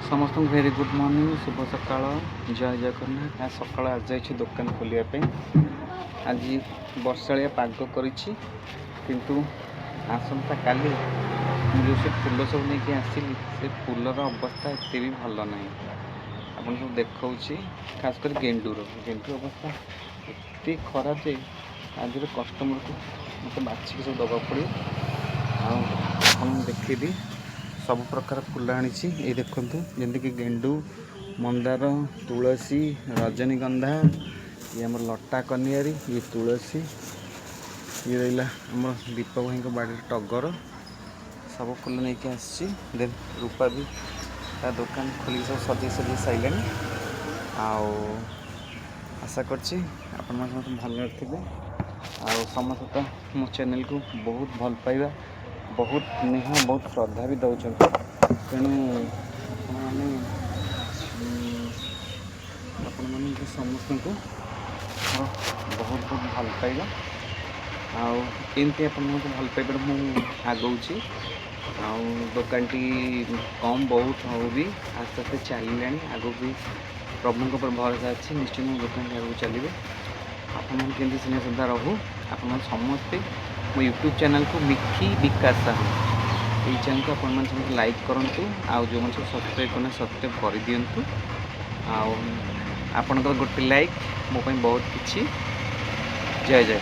समस्त very good morning शुभ सकाळ जय जगन्नाथ। आज सकाळ आज जाइए दुकान खोलिया आज वर्षाया पाग करिछि किंतु आसंता काली जो से फूल सब नहीं आसिली से फूलर अवस्था एत भी भल ना आपन सब देखा खास कर गेंडू अवस्था एत खराब जे आज कस्टमर को मतलब बाछिक सब दबा पड़े देखेबी सब प्रकार फूल आनी ये देखु जमीक गेंडू मंदार तुलसी रजनीगंधा ये आम लटा कनियारी ये तुलसी ये रहा आम दीपक भाई बाड़ी टगर सब फूल नहीं आसी देन रूपा भी ता दुकान खोल सब सजे सजे सारे आशा करछि आपण समस्त भल थे समस्त मो चैनल को बहुत भल पाइबा बहुत स्नेह बहुत श्रद्धा भी दौरान तेणु आपण मैंने समस्त को बहुत बहुत भल पाइबा आमती आपण भल पाइबार मुझे आगौची दुकान टी कम बहुत हो भी आस्ते आस्ते चलिला आगो भी प्रभु पर भरोसा अच्छी निश्चित दुकान आगे चलिए आपण केमती स्नेह श्रद्धा रहू आपण समस्ते मो यूट्यूब चैनल को मिखी विकास साहू ये चैनल को आपण समस्त लाइक करूँ आउ जो सब सब्सक्राइब करना सब्सक्राइब कर दिंतु आपणकर गोटे लाइक मो बहुत किछि जय जय।